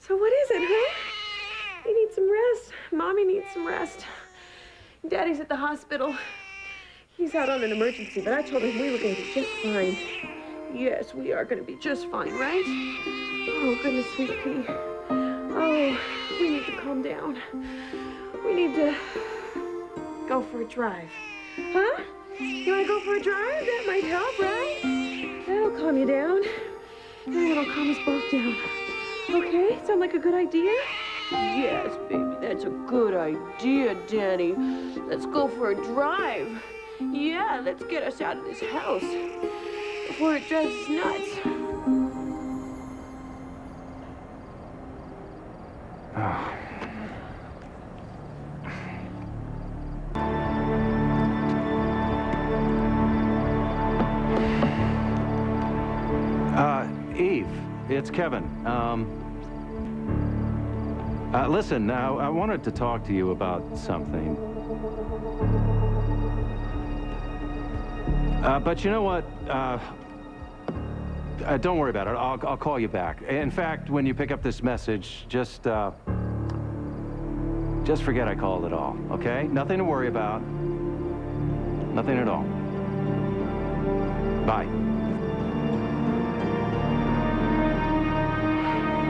So what is it, huh? You need some rest. Mommy needs some rest. Daddy's at the hospital. He's out on an emergency, but I told him we were going to be just fine. Yes, we are going to be just fine, right? Oh, goodness, sweet pea. Oh, we need to calm down. We need to go for a drive. Huh? You want to go for a drive? That might help, right? That'll calm you down. And it'll calm us both down. Okay? Sound like a good idea? Yes, baby, that's a good idea, Danny. Let's go for a drive. Yeah, let's get us out of this house before it drives us nuts. Eve, it's Kevin. Listen, I wanted to talk to you about something. But you know what? Don't worry about it. I'll call you back. In fact, when you pick up this message, just forget I called at all, okay? Nothing to worry about. Nothing at all. Bye.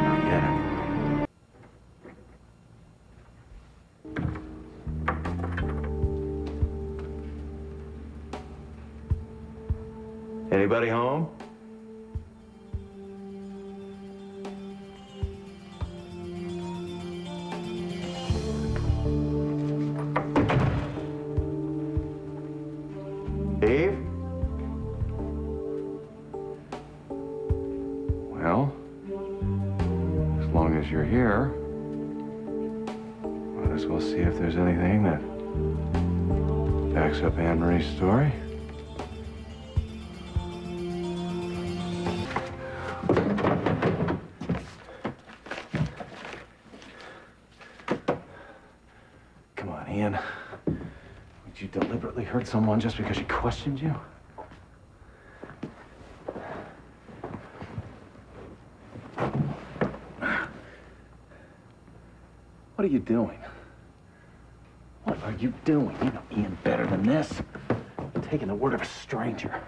Not yet, anyway. Anybody home? Eve? Well, as long as you're here, might as well see if there's anything that backs up Anne Marie's story. Come on, Ian. Would you deliberately hurt someone just because she questioned you? What are you doing? What are you doing? You know Ian better than this. Taking the word of a stranger.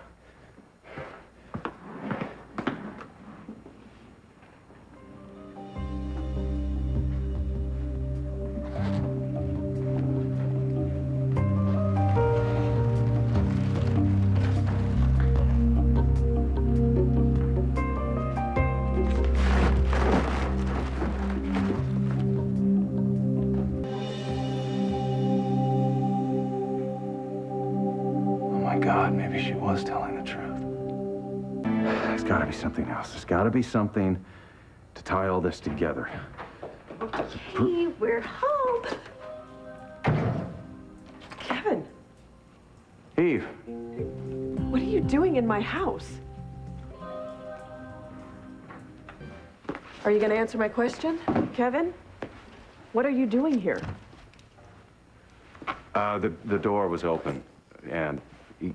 God, maybe she was telling the truth. There's got to be something else. There's got to be something to tie all this together. Okay, we're home. Kevin. Eve. What are you doing in my house? Are you going to answer my question, Kevin? What are you doing here? The door was open, and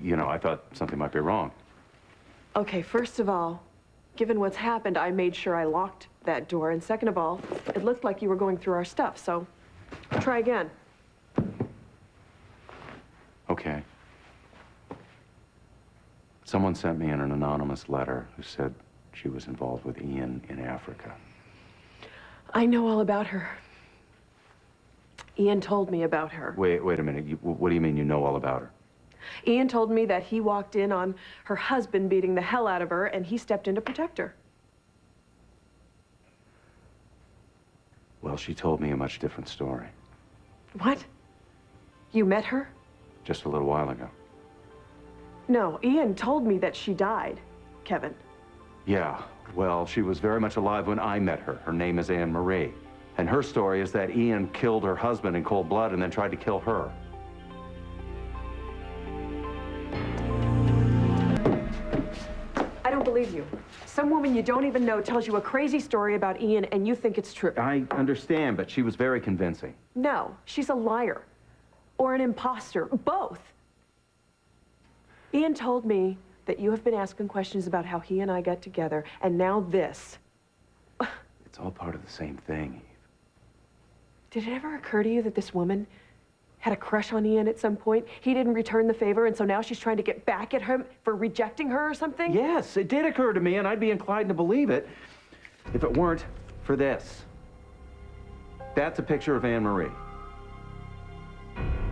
you know, I thought something might be wrong. Okay, first of all, given what's happened, I made sure I locked that door. And second of all, it looked like you were going through our stuff, so try again. Okay. Someone sent me an anonymous letter who said she was involved with Ian in Africa. I know all about her. Ian told me about her. Wait a minute. What do you mean you know all about her? Ian told me that he walked in on her husband beating the hell out of her, and he stepped in to protect her. Well, she told me a much different story. What? You met her? Just a little while ago. No, Ian told me that she died, Kevin. Yeah, well, she was very much alive when I met her. Her name is Anne Marie. And her story is that Ian killed her husband in cold blood and then tried to kill her. I don't believe you. Some woman you don't even know tells you a crazy story about Ian and you think it's true. I understand, but she was very convincing. No, she's a liar. Or an imposter. Both. Ian told me that you have been asking questions about how he and I got together, and now this. It's It's all part of the same thing, Eve. Did it ever occur to you that this woman had a crush on Ian at some point? He didn't return the favor, and so now she's trying to get back at him for rejecting her or something? Yes, it did occur to me, and I'd be inclined to believe it if it weren't for this. That's a picture of Anne Marie.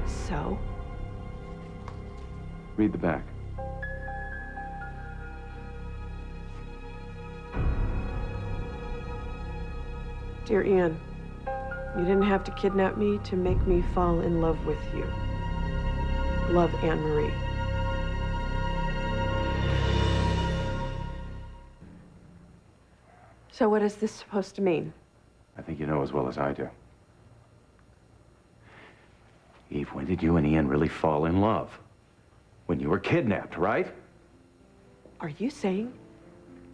So? Read the back. Dear Ian, you didn't have to kidnap me to make me fall in love with you. Love, Anne Marie. So what is this supposed to mean? I think you know as well as I do. Eve, when did you and Ian really fall in love? When you were kidnapped, right? Are you saying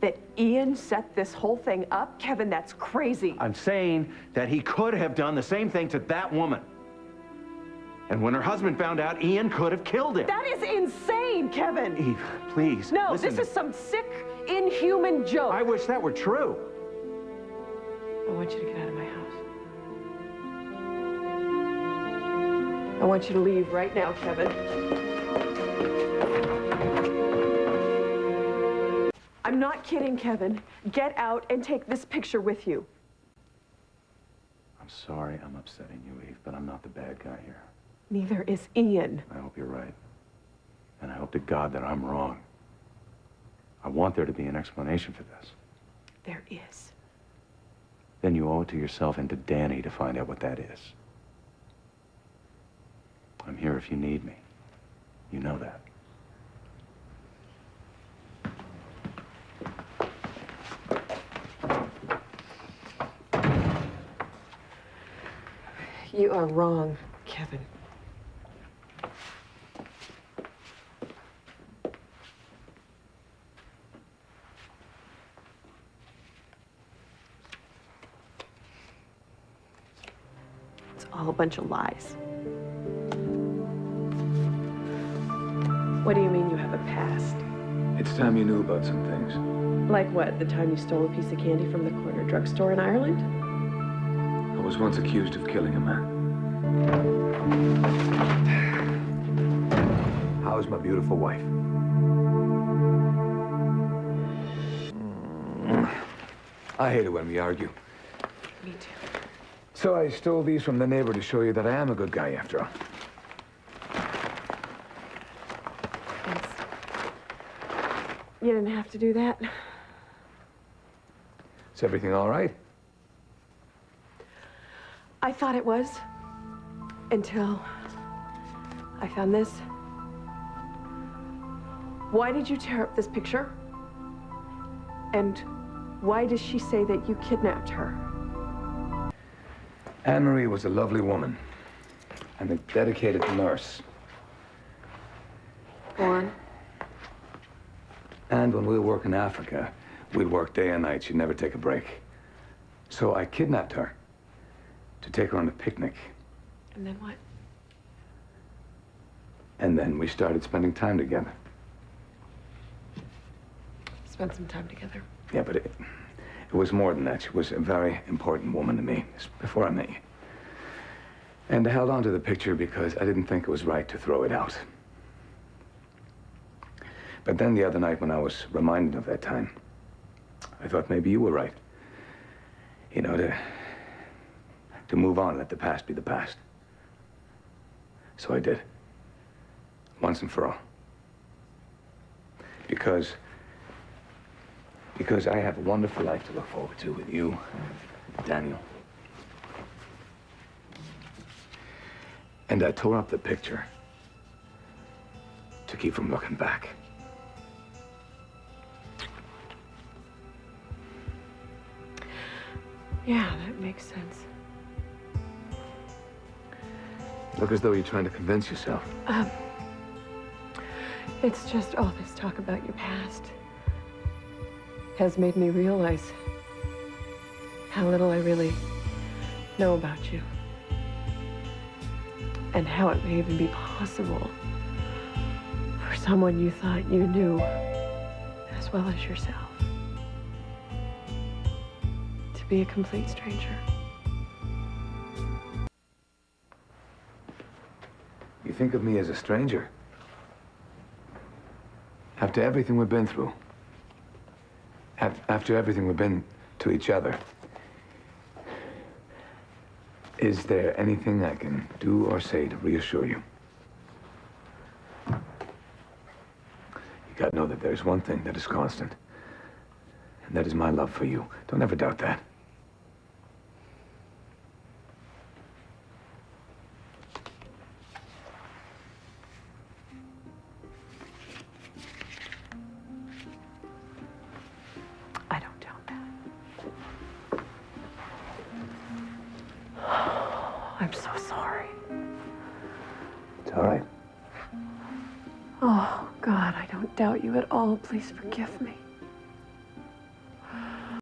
that Ian set this whole thing up? Kevin, that's crazy. I'm saying that he could have done the same thing to that woman. And when her husband found out, Ian could have killed him. That is insane, Kevin. Eve, please. No, listen this is some sick, inhuman joke. I wish that were true. I want you to get out of my house. I want you to leave right now, Kevin. I'm not kidding, Kevin. Get out and take this picture with you. I'm sorry I'm upsetting you, Eve, but I'm not the bad guy here. Neither is Ian. I hope you're right. And I hope to God that I'm wrong. I want there to be an explanation for this. There is. Then you owe it to yourself and to Danny to find out what that is. I'm here if you need me. You know that. You are wrong, Kevin. It's all a bunch of lies. What do you mean you have a past? It's time you knew about some things. Like what? The time you stole a piece of candy from the corner drugstore in Ireland? I was once accused of killing a man. How's my beautiful wife? I hate it when we argue. Me too. So I stole these from the neighbor to show you that I am a good guy after all. Thanks. You didn't have to do that. Is everything all right? I thought it was, until I found this. Why did you tear up this picture? And why does she say that you kidnapped her? Anne Marie was a lovely woman and a dedicated nurse. Go on. And when we would work in Africa, we'd work day and night. She'd never take a break. So I kidnapped her to take her on a picnic. And then what? And then we started spending time together. Spent some time together. Yeah, but it was more than that. She was a very important woman to me before I met you. And I held on to the picture because I didn't think it was right to throw it out. But then the other night when I was reminded of that time, I thought maybe you were right. You know, to move on, let the past be the past. So I did. Once and for all. Because I have a wonderful life to look forward to with you, Daniel. And I tore up the picture to keep from looking back. Yeah, that makes sense. Look as though you're trying to convince yourself. It's just all this talk about your past has made me realize how little I really know about you. And how it may even be possible for someone you thought you knew as well as yourself to be a complete stranger. You think of me as a stranger? After everything we've been through? After everything we've been to each other? Is there anything I can do or say to reassure you? You gotta know that there's one thing that is constant. And that is my love for you. Don't ever doubt that. I don't doubt that. I'm so sorry. It's all right. Oh, God, I don't doubt you at all. Please forgive me.